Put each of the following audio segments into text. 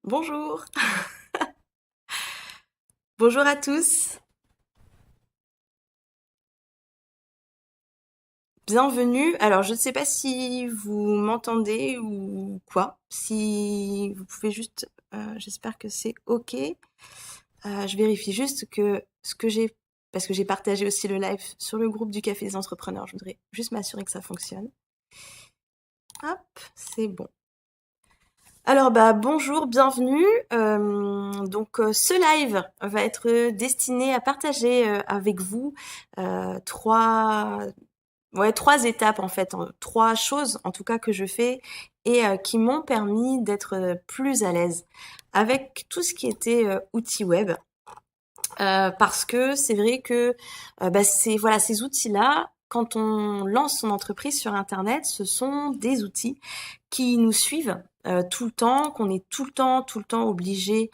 Bonjour, bonjour à tous, bienvenue. Alors, je ne sais pas si vous m'entendez ou quoi. Si vous pouvez juste, j'espère que c'est OK. Je vérifie juste que ce que j'ai, parce que j'ai partagé aussi le live sur le groupe du Café des Entrepreneurs. Je voudrais juste m'assurer que ça fonctionne. Hop, c'est bon. Alors bah bonjour, bienvenue. Ce live va être destiné à partager avec vous trois trois étapes en fait, trois choses en tout cas que je fais et qui m'ont permis d'être plus à l'aise avec tout ce qui était outils web. Parce que c'est vrai que ces outils-là, quand on lance son entreprise sur Internet, ce sont des outils qui nous suivent tout le temps, qu'on est tout le temps obligé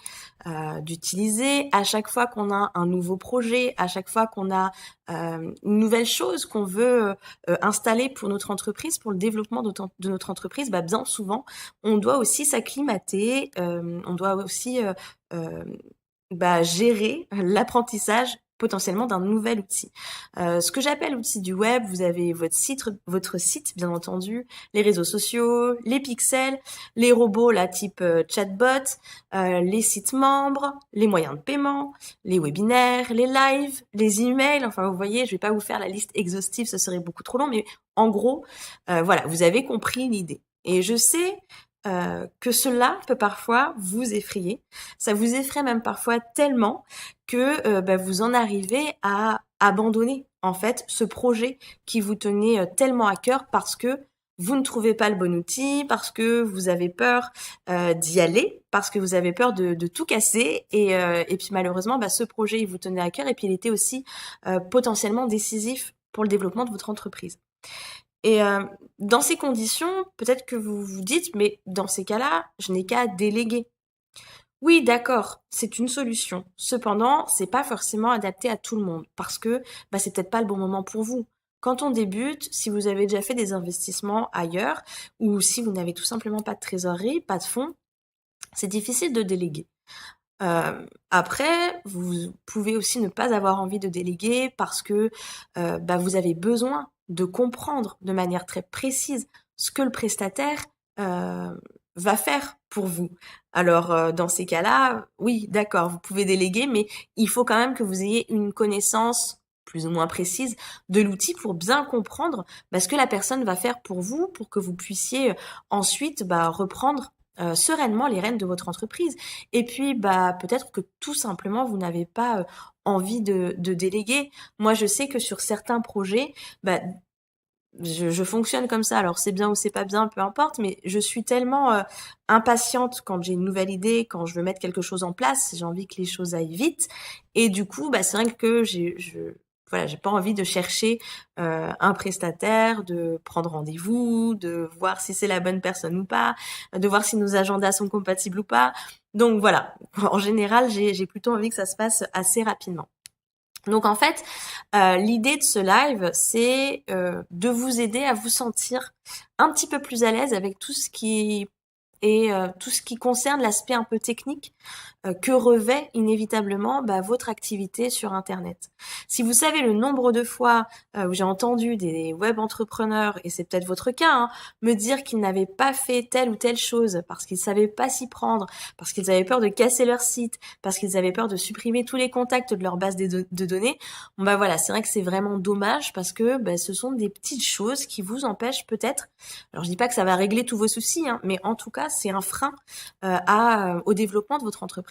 d'utiliser. À chaque fois qu'on a un nouveau projet, à chaque fois qu'on a une nouvelle chose qu'on veut installer pour notre entreprise, pour le développement de notre entreprise, bah, bien souvent, on doit aussi s'acclimater, on doit aussi euh, gérer l'apprentissage potentiellement d'un nouvel outil. Ce que j'appelle outil du web, vous avez votre site bien entendu, les réseaux sociaux, les pixels, les robots là type chatbot, les sites membres, les moyens de paiement, les webinaires, les lives, les emails. Enfin, vous voyez, je vais pas vous faire la liste exhaustive, ce serait beaucoup trop long, mais en gros, voilà, vous avez compris l'idée. Et je sais que cela peut parfois vous effrayer. Ça vous effraie même parfois tellement que vous en arrivez à abandonner en fait ce projet qui vous tenait tellement à cœur parce que vous ne trouvez pas le bon outil, parce que vous avez peur d'y aller, parce que vous avez peur de tout casser et puis malheureusement ce projet il vous tenait à cœur et puis il était aussi potentiellement décisif pour le développement de votre entreprise. Et dans ces conditions, peut-être que vous vous dites, mais dans ces cas-là, je n'ai qu'à déléguer. Oui, d'accord, c'est une solution. Cependant, c'est pas forcément adapté à tout le monde parce que c'est peut-être pas le bon moment pour vous. Quand on débute, si vous avez déjà fait des investissements ailleurs ou si vous n'avez tout simplement pas de trésorerie, pas de fonds, c'est difficile de déléguer. Après, vous pouvez aussi ne pas avoir envie de déléguer parce que vous avez besoin de comprendre de manière très précise ce que le prestataire euh, va faire pour vous. Alors, dans ces cas-là, oui, d'accord, vous pouvez déléguer, mais il faut quand même que vous ayez une connaissance plus ou moins précise de l'outil pour bien comprendre ce que la personne va faire pour vous, pour que vous puissiez ensuite reprendre sereinement les rênes de votre entreprise. Et puis, peut-être que tout simplement, vous n'avez pas envie de déléguer. Moi, je sais que sur certains projets, bah, je fonctionne comme ça. Alors, c'est bien ou c'est pas bien, peu importe, mais je suis tellement impatiente quand j'ai une nouvelle idée, quand je veux mettre quelque chose en place, j'ai envie que les choses aillent vite. Et du coup, c'est vrai que voilà, j'ai pas envie de chercher un prestataire, de prendre rendez-vous, de voir si c'est la bonne personne ou pas, de voir si nos agendas sont compatibles ou pas. Donc voilà, en général, j'ai plutôt envie que ça se passe assez rapidement. Donc en fait, l'idée de ce live, c'est de vous aider à vous sentir un petit peu plus à l'aise avec tout ce qui et tout ce qui concerne l'aspect un peu technique que revêt inévitablement votre activité sur Internet. Si vous savez le nombre de fois où j'ai entendu des web entrepreneurs, et c'est peut-être votre cas, hein, me dire qu'ils n'avaient pas fait telle ou telle chose parce qu'ils savaient pas s'y prendre, parce qu'ils avaient peur de casser leur site, parce qu'ils avaient peur de supprimer tous les contacts de leur base de données, bon voilà, c'est vrai que c'est vraiment dommage parce que ce sont des petites choses qui vous empêchent peut-être, alors je dis pas que ça va régler tous vos soucis, hein, mais en tout cas c'est un frein au développement de votre entreprise.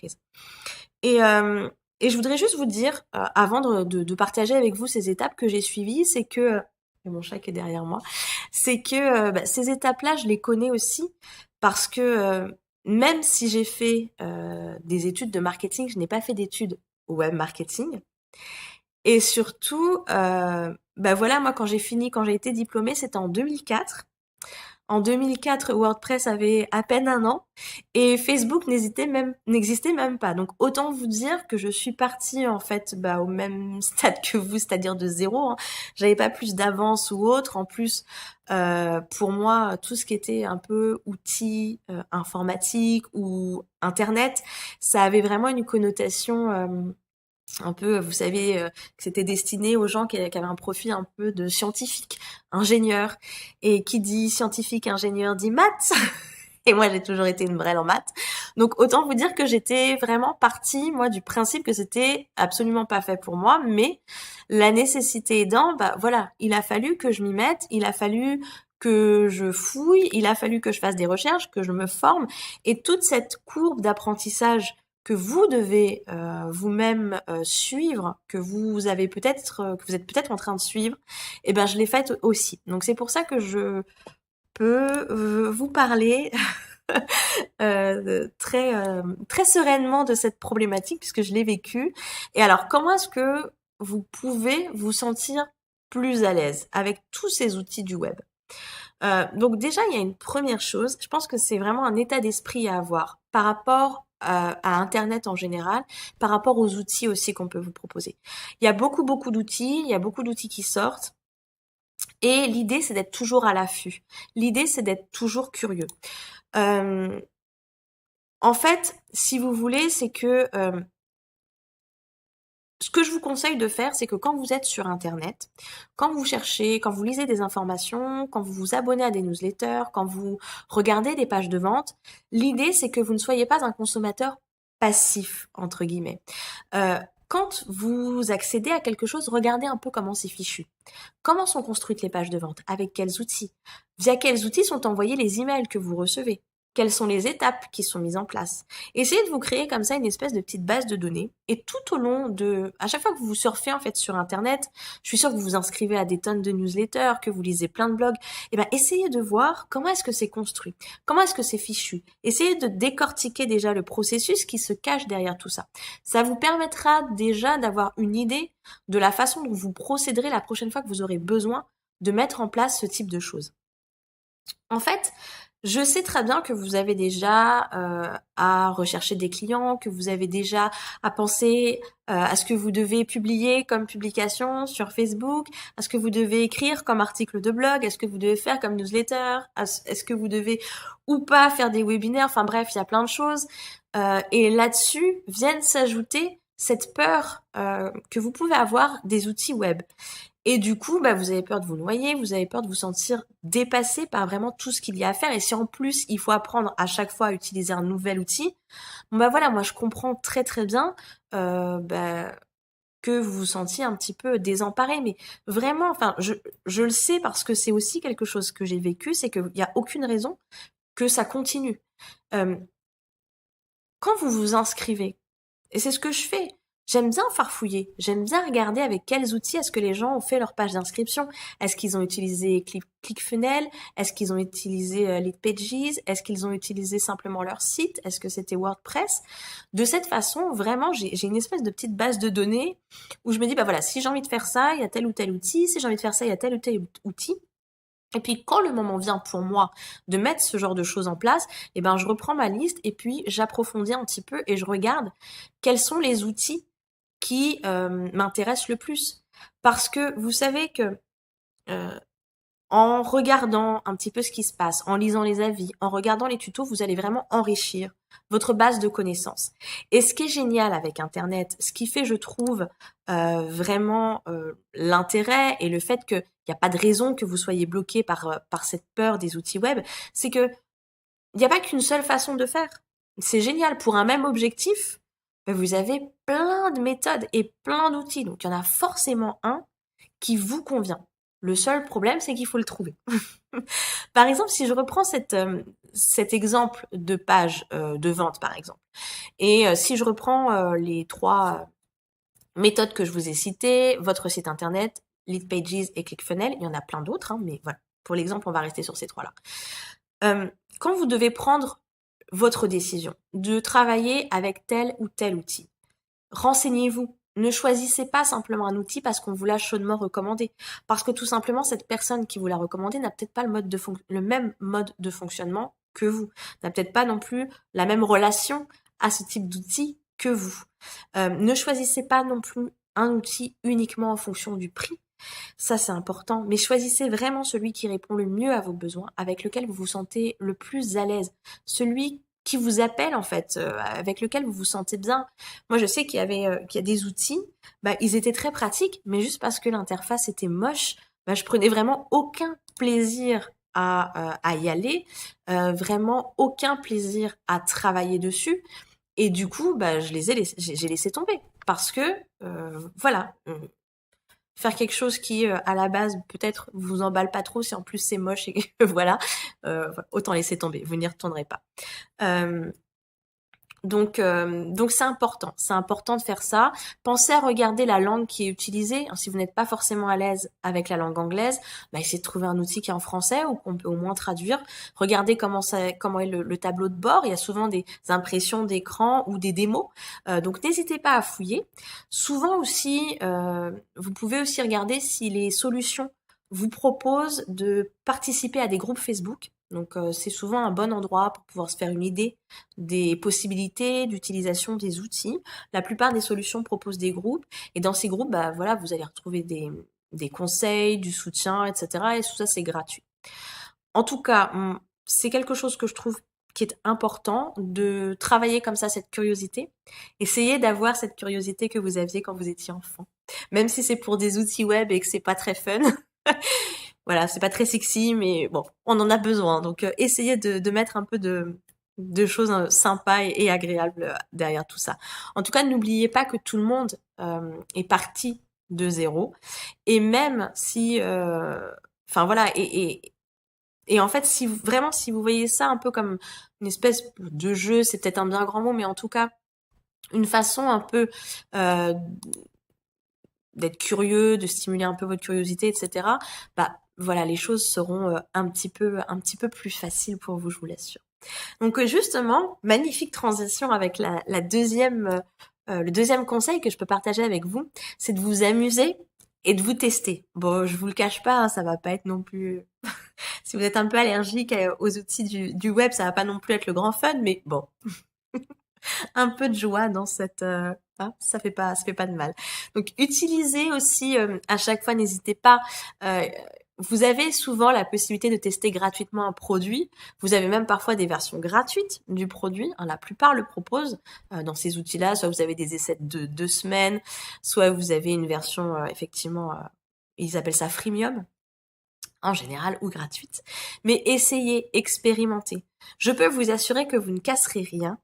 Et, euh, et je voudrais juste vous dire, avant de partager avec vous ces étapes que j'ai suivies, c'est que, et mon chat qui est derrière moi, c'est que ces étapes-là, je les connais aussi parce que même si j'ai fait des études de marketing, je n'ai pas fait d'études au web marketing. Et surtout, voilà, moi quand j'ai été diplômée, c'était en 2004. En 2004, WordPress avait à peine 1 an et Facebook n'existait même pas. Donc autant vous dire que je suis partie en fait au même stade que vous, c'est-à-dire de zéro, hein. J'avais pas plus d'avance ou autre. En plus, pour moi, tout ce qui était un peu outils informatiques ou Internet, ça avait vraiment une connotation un peu, vous savez, que c'était destiné aux gens qui avaient un profil un peu de scientifique, ingénieur. Et qui dit scientifique, ingénieur dit maths. Et moi, j'ai toujours été une brêle en maths. Donc, autant vous dire que j'étais vraiment partie, moi, du principe que c'était absolument pas fait pour moi. Mais la nécessité aidant, voilà, il a fallu que je m'y mette, il a fallu que je fouille, il a fallu que je fasse des recherches, que je me forme. Et toute cette courbe d'apprentissage que vous devez vous-même suivre, que vous avez peut-être, que vous êtes peut-être en train de suivre, eh ben je l'ai faite aussi. Donc c'est pour ça que je peux vous parler très sereinement de cette problématique puisque je l'ai vécue. Et alors, comment est-ce que vous pouvez vous sentir plus à l'aise avec tous ces outils du web? Donc déjà, il y a une première chose, je pense que c'est vraiment un état d'esprit à avoir par rapport à Internet en général, par rapport aux outils aussi qu'on peut vous proposer. Il y a beaucoup d'outils, il y a beaucoup d'outils qui sortent, et l'idée, c'est d'être toujours à l'affût. L'idée, c'est d'être toujours curieux. Euh, En fait, si vous voulez, c'est que ce que je vous conseille de faire, c'est que quand vous êtes sur Internet, quand vous cherchez, quand vous lisez des informations, quand vous vous abonnez à des newsletters, quand vous regardez des pages de vente, l'idée, c'est que vous ne soyez pas un consommateur passif, entre guillemets. Quand vous accédez à quelque chose, regardez un peu comment c'est fichu. Comment sont construites les pages de vente? Avec quels outils? Via quels outils sont envoyés les emails que vous recevez? Quelles sont les étapes qui sont mises en place? Essayez de vous créer comme ça une espèce de petite base de données et tout au long à chaque fois que vous surfez en fait sur Internet, je suis sûre que vous vous inscrivez à des tonnes de newsletters, que vous lisez plein de blogs, et ben essayez de voir comment est-ce que c'est construit, comment est-ce que c'est fichu. Essayez de décortiquer déjà le processus qui se cache derrière tout ça. Ça vous permettra déjà d'avoir une idée de la façon dont vous procéderez la prochaine fois que vous aurez besoin de mettre en place ce type de choses. En fait, je sais très bien que vous avez déjà à rechercher des clients, que vous avez déjà à penser à ce que vous devez publier comme publication sur Facebook, à ce que vous devez écrire comme article de blog, à ce que vous devez faire comme newsletter, est-ce que vous devez ou pas faire des webinaires, enfin bref, il y a plein de choses. Et là-dessus viennent s'ajouter cette peur que vous pouvez avoir des outils web. Et du coup, vous avez peur de vous noyer, vous avez peur de vous sentir dépassé par vraiment tout ce qu'il y a à faire. Et si en plus, il faut apprendre à chaque fois à utiliser un nouvel outil, voilà, moi je comprends très très bien que vous vous sentiez un petit peu désemparé. Mais vraiment, enfin, je le sais parce que c'est aussi quelque chose que j'ai vécu, c'est qu'il n'y a aucune raison que ça continue. Euh, Quand vous vous inscrivez, et c'est ce que je fais. J'aime bien farfouiller. J'aime bien regarder avec quels outils est-ce que les gens ont fait leur page d'inscription. Est-ce qu'ils ont utilisé ClickFunnels? Est-ce qu'ils ont utilisé Leadpages? Est-ce qu'ils ont utilisé simplement leur site? Est-ce que c'était WordPress? De cette façon, vraiment, j'ai une espèce de petite base de données où je me dis, voilà, si j'ai envie de faire ça, il y a tel ou tel outil. Si j'ai envie de faire ça, il y a tel ou tel outil. Et puis quand le moment vient pour moi de mettre ce genre de choses en place, je reprends ma liste et puis j'approfondis un petit peu et je regarde quels sont les outils qui m'intéressent le plus. Parce que vous savez que euh, en regardant un petit peu ce qui se passe, en lisant les avis, en regardant les tutos, vous allez vraiment enrichir votre base de connaissances. Et ce qui est génial avec Internet, ce qui fait, je trouve, vraiment l'intérêt et le fait qu'il n'y a pas de raison que vous soyez bloqué par cette peur des outils web, c'est que il n'y a pas qu'une seule façon de faire. C'est génial. Pour un même objectif, vous avez plein de méthodes et plein d'outils. Donc, il y en a forcément un qui vous convient. Le seul problème, c'est qu'il faut le trouver. Par exemple, si je reprends cet exemple de page de vente, par exemple, et si je reprends les 3 méthodes que je vous ai citées, votre site internet, Leadpages et ClickFunnels, il y en a plein d'autres, hein, mais voilà, pour l'exemple, on va rester sur ces 3-là. Quand vous devez prendre votre décision de travailler avec tel ou tel outil, renseignez-vous. ne choisissez pas simplement un outil parce qu'on vous l'a chaudement recommandé. Parce que tout simplement, cette personne qui vous l'a recommandé n'a peut-être pas le même mode de fonctionnement que vous. N'a peut-être pas non plus la même relation à ce type d'outil que vous. Ne choisissez pas non plus un outil uniquement en fonction du prix. Ça, c'est important. Mais choisissez vraiment celui qui répond le mieux à vos besoins, avec lequel vous vous sentez le plus à l'aise. Celui qui vous appelle, en fait, avec lequel vous vous sentez bien. Moi, je sais qu'il y a des outils, bah, ils étaient très pratiques, mais juste parce que l'interface était moche, bah, je prenais vraiment aucun plaisir à y aller, vraiment aucun plaisir à travailler dessus. Et du coup, bah, j'ai laissé tomber. Parce que, voilà, faire quelque chose qui, à la base, peut-être vous emballe pas trop, si en plus c'est moche et que voilà, autant laisser tomber, vous n'y retournerez pas. Euh, donc c'est important de faire ça. Pensez à regarder la langue qui est utilisée. Si vous n'êtes pas forcément à l'aise avec la langue anglaise, bah, essayez de trouver un outil qui est en français ou qu'on peut au moins traduire. Regardez comment est le tableau de bord. Il y a souvent des impressions d'écran ou des démos. Donc n'hésitez pas à fouiller. Souvent aussi, vous pouvez aussi regarder si les solutions vous proposent de participer à des groupes Facebook. Donc c'est souvent un bon endroit pour pouvoir se faire une idée des possibilités d'utilisation des outils. La plupart des solutions proposent des groupes et dans ces groupes, bah voilà, vous allez retrouver des conseils, du soutien, etc. Et tout ça, c'est gratuit. En tout cas, c'est quelque chose que je trouve qui est important de travailler comme ça cette curiosité. Essayez d'avoir cette curiosité que vous aviez quand vous étiez enfant. Même si c'est pour des outils web et que c'est pas très fun. Voilà, c'est pas très sexy, mais bon, on en a besoin. Donc, essayez de mettre un peu de choses sympas et agréables derrière tout ça. En tout cas, n'oubliez pas que tout le monde est parti de zéro. Et même si, enfin voilà, et en fait, si vous voyez ça un peu comme une espèce de jeu, c'est peut-être un bien grand mot, mais en tout cas, une façon un peu d'être curieux, de stimuler un peu votre curiosité, etc. Bah voilà, les choses seront un petit peu plus faciles pour vous, je vous l'assure. Donc justement, magnifique transition avec la deuxième, le deuxième conseil que je peux partager avec vous, c'est de vous amuser et de vous tester. Bon, je vous le cache pas, hein, ça va pas être non plus. Si vous êtes un peu allergique aux outils du web, ça va pas non plus être le grand fun, mais bon, un peu de joie dans cette ça fait pas de mal. Donc utilisez aussi à chaque fois, n'hésitez pas. euh, vous avez souvent la possibilité de tester gratuitement un produit. Vous avez même parfois des versions gratuites du produit. Hein, la plupart le proposent dans ces outils-là. Soit vous avez des essais de 2 semaines, soit vous avez une version effectivement, ils appellent ça freemium en général ou gratuite. Mais essayez, expérimentez. Je peux vous assurer que vous ne casserez rien.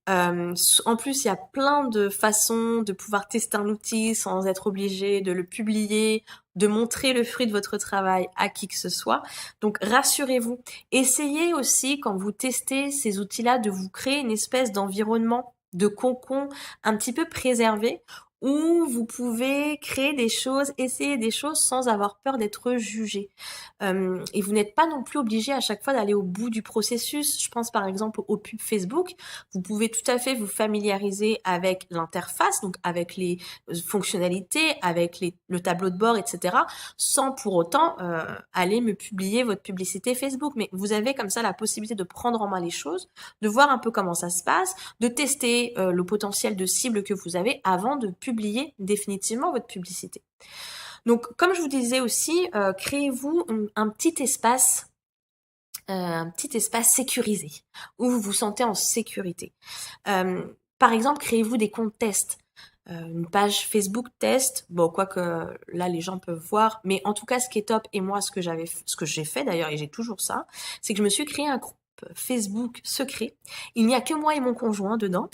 En plus, il y a plein de façons de pouvoir tester un outil sans être obligé de le publier, de montrer le fruit de votre travail à qui que ce soit. Donc, rassurez-vous. Essayez aussi, quand vous testez ces outils-là, de vous créer une espèce d'environnement de cocon un petit peu préservé où vous pouvez créer des choses, essayer des choses sans avoir peur d'être jugé. Et vous n'êtes pas non plus obligé à chaque fois d'aller au bout du processus. Je pense par exemple aux pubs Facebook. Vous pouvez tout à fait vous familiariser avec l'interface, donc avec les fonctionnalités, avec le tableau de bord, etc., sans pour autant aller me publier votre publicité Facebook. Mais vous avez comme ça la possibilité de prendre en main les choses, de voir un peu comment ça se passe, de tester le potentiel de cible que vous avez avant de publier définitivement votre publicité. Donc, comme je vous disais aussi, créez-vous un petit espace sécurisé où vous vous sentez en sécurité. Par exemple, créez-vous des comptes tests. Une page Facebook test, bon, quoique là les gens peuvent voir, mais en tout cas ce qui est top, et moi ce que j'ai fait d'ailleurs, et j'ai toujours ça, c'est que je me suis créé un groupe Facebook secret. Il n'y a que moi et mon conjoint dedans.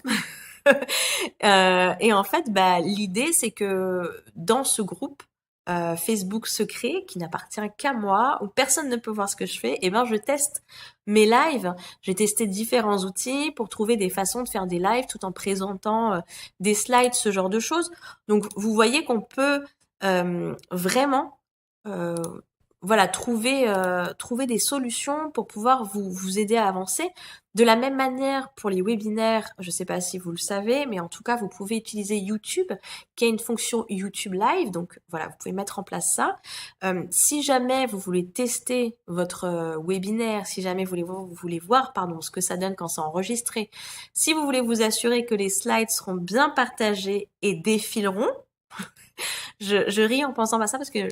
Et en fait, bah, l'idée, c'est que dans ce groupe Facebook secret, qui n'appartient qu'à moi, où personne ne peut voir ce que je fais, et ben je teste mes lives. J'ai testé différents outils pour trouver des façons de faire des lives tout en présentant des slides, ce genre de choses. Donc, vous voyez qu'on peut vraiment voilà, trouver des solutions pour pouvoir vous aider à avancer. De la même manière, pour les webinaires, je ne sais pas si vous le savez, mais en tout cas, vous pouvez utiliser YouTube, qui a une fonction YouTube Live. Donc voilà, vous pouvez mettre en place ça. Si jamais vous voulez tester votre webinaire, si jamais vous voulez voir, pardon, ce que ça donne quand c'est enregistré, si vous voulez vous assurer que les slides seront bien partagés et défileront, je ris en pensant à ça parce que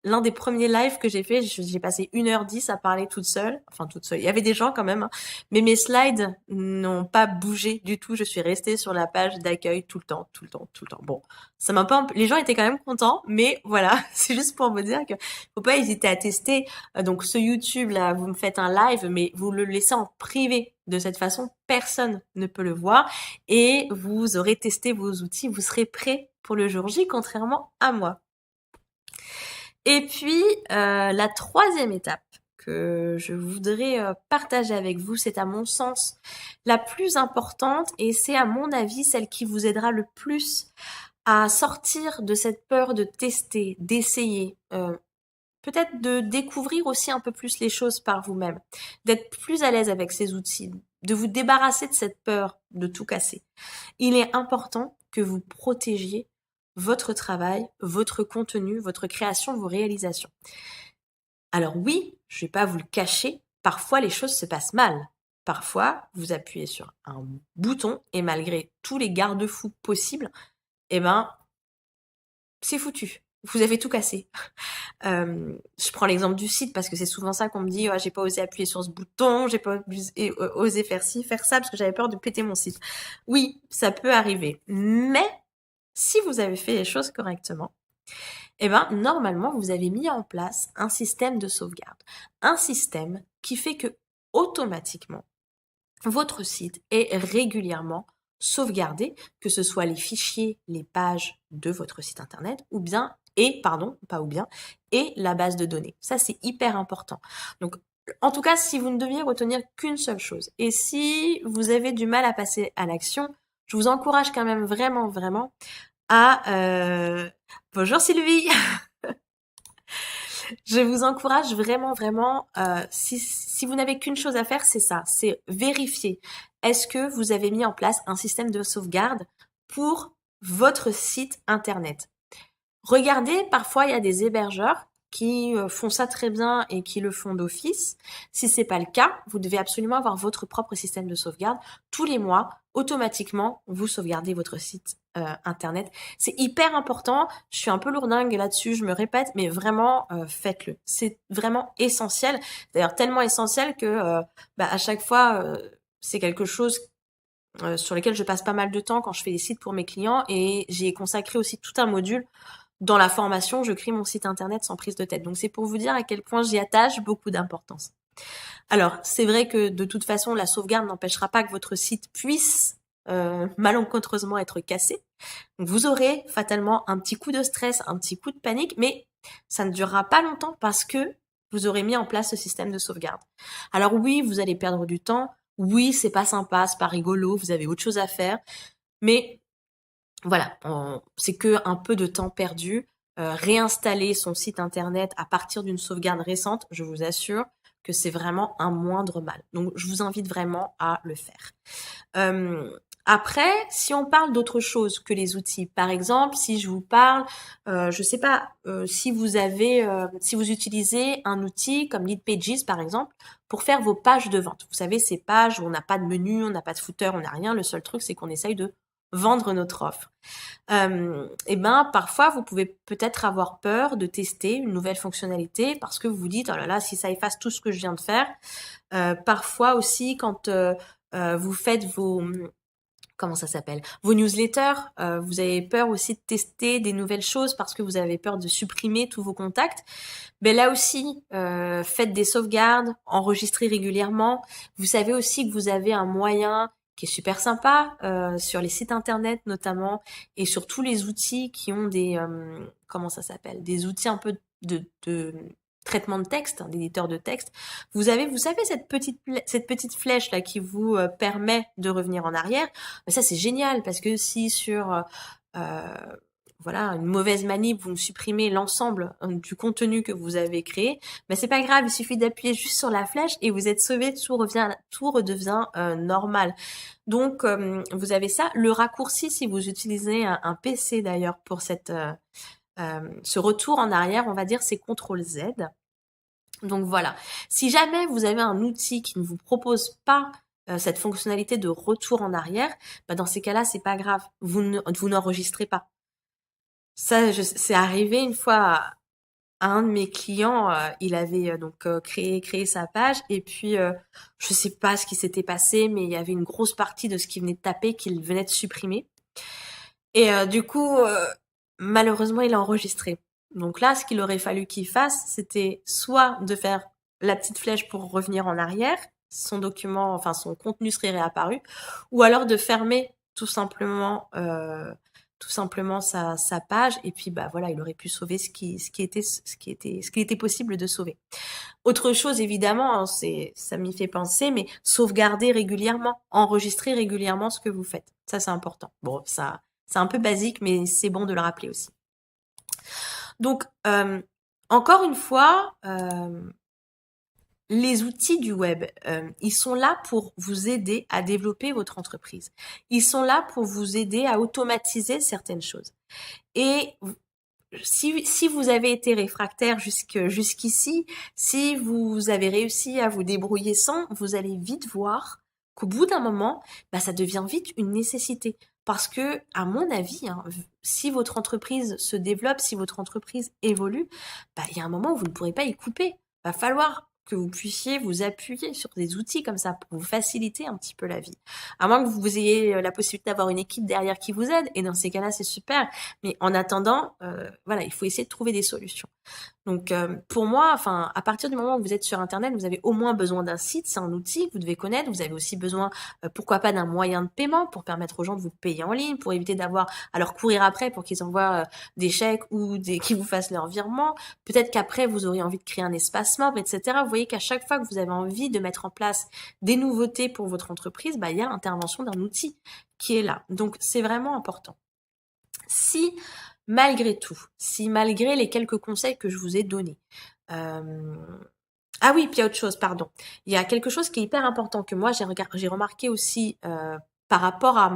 l'un des premiers lives que j'ai fait, j'ai passé 1h10 à parler toute seule. Enfin, toute seule. Il y avait des gens quand même, hein. Mais mes slides n'ont pas bougé du tout. Je suis restée sur la page d'accueil tout le temps, tout le temps, tout le temps. Bon, ça m'a pas, les gens étaient quand même contents, mais voilà. C'est juste pour vous dire que faut pas hésiter à tester. Donc, ce YouTube là, vous me faites un live, mais vous le laissez en privé. De cette façon, personne ne peut le voir et vous aurez testé vos outils. Vous serez prêt pour le jour J, contrairement à moi. Et puis, la troisième étape que je voudrais partager avec vous, c'est à mon sens la plus importante et c'est à mon avis celle qui vous aidera le plus à sortir de cette peur de tester, d'essayer, peut-être de découvrir aussi un peu plus les choses par vous-même, d'être plus à l'aise avec ces outils, de vous débarrasser de cette peur de tout casser. Il est important que vous protégiez votre travail, votre contenu, votre création, vos réalisations. Alors oui, je vais pas vous le cacher, parfois les choses se passent mal. Parfois, vous appuyez sur un bouton et malgré tous les garde-fous possibles, eh ben, c'est foutu. Vous avez tout cassé. Je prends l'exemple du site parce que c'est souvent ça qu'on me dit, j'ai pas osé appuyer sur ce bouton, j'ai pas osé faire ci, faire ça parce que j'avais peur de péter mon site. Oui, ça peut arriver. Mais si vous avez fait les choses correctement, eh ben, normalement, vous avez mis en place un système de sauvegarde. Un système qui fait que, automatiquement, votre site est régulièrement sauvegardé, que ce soit les fichiers, les pages de votre site internet, et la base de données. Ça, c'est hyper important. Donc, en tout cas, si vous ne deviez retenir qu'une seule chose, et si vous avez du mal à passer à l'action, je vous encourage quand même vraiment, vraiment bonjour Sylvie. Je vous encourage vraiment, vraiment, si vous n'avez qu'une chose à faire, c'est ça, c'est vérifier. Est-ce que vous avez mis en place un système de sauvegarde pour votre site internet? Regardez, parfois il y a des hébergeurs qui font ça très bien et qui le font d'office. Si c'est pas le cas, vous devez absolument avoir votre propre système de sauvegarde. Tous les mois, automatiquement, vous sauvegardez votre site internet. C'est hyper important. Je suis un peu lourdingue là-dessus, je me répète, mais vraiment, faites-le. C'est vraiment essentiel. D'ailleurs, tellement essentiel que à chaque fois, c'est quelque chose sur lequel je passe pas mal de temps quand je fais des sites pour mes clients et j'ai consacré aussi tout un module dans la formation, je crée mon site internet sans prise de tête. Donc c'est pour vous dire à quel point j'y attache beaucoup d'importance. Alors, c'est vrai que de toute façon, la sauvegarde n'empêchera pas que votre site puisse malencontreusement être cassé. Donc vous aurez fatalement un petit coup de stress, un petit coup de panique, mais ça ne durera pas longtemps parce que vous aurez mis en place ce système de sauvegarde. Alors oui, vous allez perdre du temps. Oui, c'est pas sympa, c'est pas rigolo, vous avez autre chose à faire. Mais voilà, c'est que un peu de temps perdu. Réinstaller son site internet à partir d'une sauvegarde récente, je vous assure que c'est vraiment un moindre mal. Donc, je vous invite vraiment à le faire. Après, si on parle d'autre chose que les outils, par exemple, si je vous parle, je sais pas, si vous utilisez un outil comme Leadpages par exemple, pour faire vos pages de vente. Vous savez, ces pages où on n'a pas de menu, on n'a pas de footer, on n'a rien. Le seul truc, c'est qu'on essaye de vendre notre offre. Et ben parfois vous pouvez peut-être avoir peur de tester une nouvelle fonctionnalité parce que vous vous dites oh là là si ça efface tout ce que je viens de faire. Parfois aussi quand vous faites vos vos newsletters, vous avez peur aussi de tester des nouvelles choses parce que vous avez peur de supprimer tous vos contacts. Ben là aussi, faites des sauvegardes, enregistrez régulièrement. Vous savez aussi que vous avez un moyen qui est super sympa sur les sites internet notamment et sur tous les outils qui ont des des outils un peu de traitement de texte, d'éditeur de texte. Vous savez cette petite flèche là qui vous permet de revenir en arrière. Mais ça c'est génial parce que si sur voilà, une mauvaise manip, vous supprimez l'ensemble du contenu que vous avez créé, ben c'est pas grave, il suffit d'appuyer juste sur la flèche et vous êtes sauvé, tout redevient normal. Donc vous avez ça. Le raccourci, si vous utilisez un PC d'ailleurs pour ce retour en arrière, on va dire c'est CTRL Z. Donc voilà. Si jamais vous avez un outil qui ne vous propose pas cette fonctionnalité de retour en arrière, bah dans ces cas-là, c'est pas grave. Vous n'enregistrez pas. Ça, c'est arrivé une fois à un de mes clients. Il avait donc créé sa page et puis je sais pas ce qui s'était passé, mais il y avait une grosse partie de ce qu'il venait de taper qu'il venait de supprimer. Et du coup, malheureusement, il a enregistré. Donc là, ce qu'il aurait fallu qu'il fasse, c'était soit de faire la petite flèche pour revenir en arrière, son document, enfin son contenu serait réapparu, ou alors de fermer tout simplement sa page, et puis bah voilà, il aurait pu sauver ce qu'il était possible de sauver. Autre chose, évidemment, hein, ça m'y fait penser, mais sauvegarder régulièrement, enregistrer régulièrement ce que vous faites. Ça, c'est important. Bon, ça, c'est un peu basique, mais c'est bon de le rappeler aussi. Donc, encore une fois, les outils du web, ils sont là pour vous aider à développer votre entreprise. Ils sont là pour vous aider à automatiser certaines choses. Et si vous avez été réfractaire jusqu'ici, si vous avez réussi à vous débrouiller sans, vous allez vite voir qu'au bout d'un moment, bah, ça devient vite une nécessité. Parce que, à mon avis, hein, si votre entreprise se développe, si votre entreprise évolue, bah, il y a un moment où vous ne pourrez pas y couper. Va falloir que vous puissiez vous appuyer sur des outils comme ça pour vous faciliter un petit peu la vie. À moins que vous ayez la possibilité d'avoir une équipe derrière qui vous aide, et dans ces cas-là, c'est super. Mais en attendant, voilà, il faut essayer de trouver des solutions. Donc pour moi, enfin, à partir du moment où vous êtes sur Internet, vous avez au moins besoin d'un site, c'est un outil que vous devez connaître. Vous avez aussi besoin, pourquoi pas, d'un moyen de paiement pour permettre aux gens de vous payer en ligne, pour éviter d'avoir à leur courir après pour qu'ils envoient des chèques ou qu'ils vous fassent leur virement. Peut-être qu'après, vous aurez envie de créer un espace membre, etc. Vous voyez qu'à chaque fois que vous avez envie de mettre en place des nouveautés pour votre entreprise, bah, il y a l'intervention d'un outil qui est là. Donc c'est vraiment important. Si malgré tout, si malgré les quelques conseils que je vous ai donnés, ah oui, puis il y a autre chose, pardon. Il y a quelque chose qui est hyper important que moi j'ai remarqué aussi par rapport à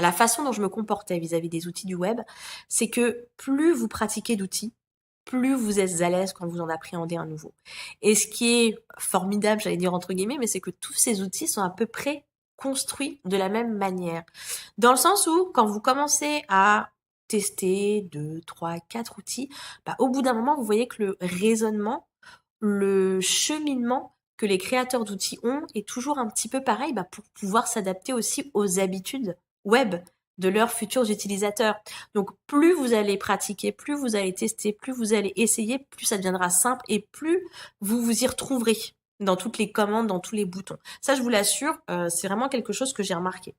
la façon dont je me comportais vis-à-vis des outils du web, c'est que plus vous pratiquez d'outils, plus vous êtes à l'aise quand vous en appréhendez un nouveau. Et ce qui est formidable, j'allais dire entre guillemets, mais c'est que tous ces outils sont à peu près construits de la même manière. Dans le sens où, quand vous commencez à tester 2, 3, 4 outils, bah, au bout d'un moment, vous voyez que le raisonnement, le cheminement que les créateurs d'outils ont est toujours un petit peu pareil, bah, pour pouvoir s'adapter aussi aux habitudes web de leurs futurs utilisateurs. Donc plus vous allez pratiquer, plus vous allez tester, plus vous allez essayer, plus ça deviendra simple et plus vous vous y retrouverez dans toutes les commandes, dans tous les boutons. Ça, je vous l'assure, c'est vraiment quelque chose que j'ai remarqué.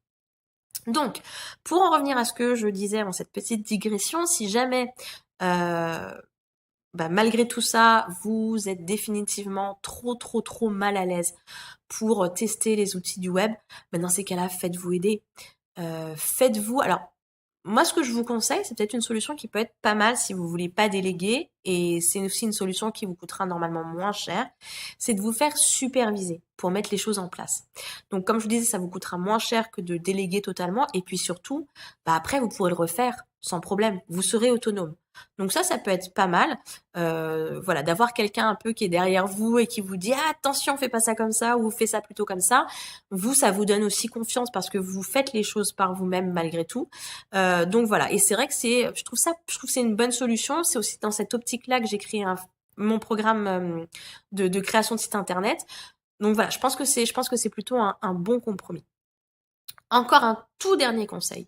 Donc, pour en revenir à ce que je disais dans cette petite digression, si jamais, malgré tout ça, vous êtes définitivement trop mal à l'aise pour tester les outils du web, dans ces cas-là, faites-vous aider. Faites-vous... Alors, moi, ce que je vous conseille, c'est peut-être une solution qui peut être pas mal si vous voulez pas déléguer, et c'est aussi une solution qui vous coûtera normalement moins cher, c'est de vous faire superviser pour mettre les choses en place. Donc, comme je vous disais, ça vous coûtera moins cher que de déléguer totalement, et puis surtout, après, vous pourrez le refaire sans problème. Vous serez autonome. Donc ça peut être pas mal, voilà, d'avoir quelqu'un un peu qui est derrière vous et qui vous dit ah, attention, fais pas ça comme ça ou fais ça plutôt comme ça. Vous, ça vous donne aussi confiance parce que vous faites les choses par vous-même malgré tout. Donc voilà, et c'est vrai que je trouve que c'est une bonne solution. C'est aussi dans cette optique-là que j'ai créé mon programme de création de site internet. Donc voilà, je pense que c'est plutôt un bon compromis. Encore un tout dernier conseil.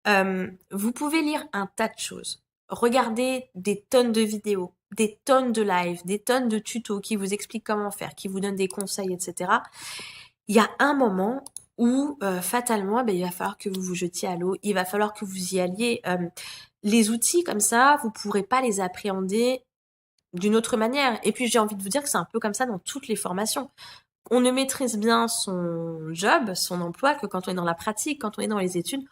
Vous pouvez lire un tas de choses. Regardez des tonnes de vidéos, des tonnes de lives, des tonnes de tutos qui vous expliquent comment faire, qui vous donnent des conseils, etc. Il y a un moment où, fatalement, il va falloir que vous vous jetiez à l'eau, il va falloir que vous y alliez. Les outils comme ça, vous ne pourrez pas les appréhender d'une autre manière. Et puis, j'ai envie de vous dire que c'est un peu comme ça dans toutes les formations. On ne maîtrise bien son job, son emploi, que quand on est dans la pratique, quand on est dans les études,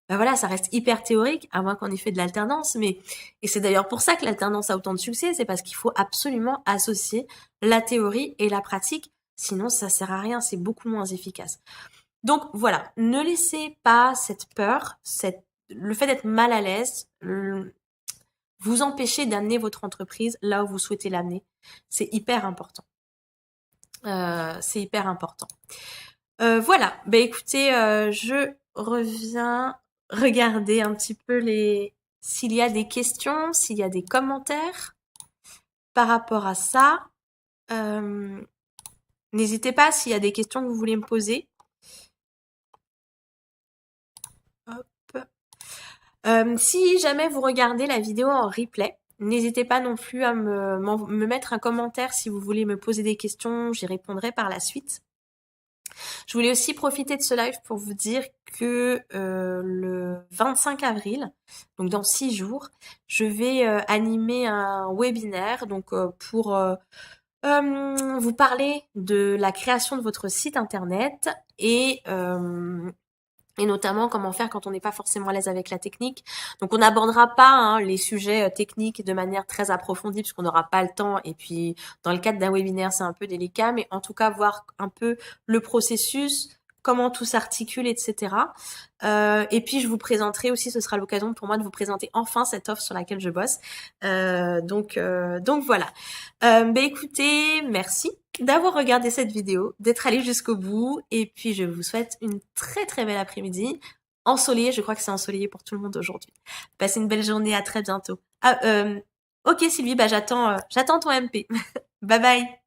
bah voilà, ça reste hyper théorique, à moins qu'on ait fait de l'alternance, mais, et c'est d'ailleurs pour ça que l'alternance a autant de succès, c'est parce qu'il faut absolument associer la théorie et la pratique, sinon ça sert à rien, c'est beaucoup moins efficace. Donc voilà, ne laissez pas cette peur, le fait d'être mal à l'aise, vous empêcher d'amener votre entreprise là où vous souhaitez l'amener. C'est hyper important. C'est hyper important. Voilà, bah écoutez, je reviens regarder un petit peu s'il y a des questions, s'il y a des commentaires par rapport à ça. Euh, N'hésitez pas s'il y a des questions que vous voulez me poser. Hop. Si jamais vous regardez la vidéo en replay, n'hésitez pas non plus à me mettre un commentaire si vous voulez me poser des questions, j'y répondrai par la suite. Je voulais aussi profiter de ce live pour vous dire que le 25 avril, donc dans 6 jours, je vais animer un webinaire donc pour vous parler de la création de votre site internet et notamment comment faire quand on n'est pas forcément à l'aise avec la technique. Donc on n'abordera pas les sujets techniques de manière très approfondie parce qu'on n'aura pas le temps et puis dans le cadre d'un webinaire c'est un peu délicat, mais en tout cas voir un peu le processus, comment tout s'articule, etc. Et puis je vous présenterai aussi, ce sera l'occasion pour moi de vous présenter enfin cette offre sur laquelle je bosse. Donc voilà. Écoutez, merci d'avoir regardé cette vidéo, d'être allé jusqu'au bout, et puis je vous souhaite une très très belle après-midi. Ensoleillé, je crois que c'est ensoleillé pour tout le monde aujourd'hui. Passez une belle journée, à très bientôt. Ok Sylvie, j'attends ton MP. Bye bye.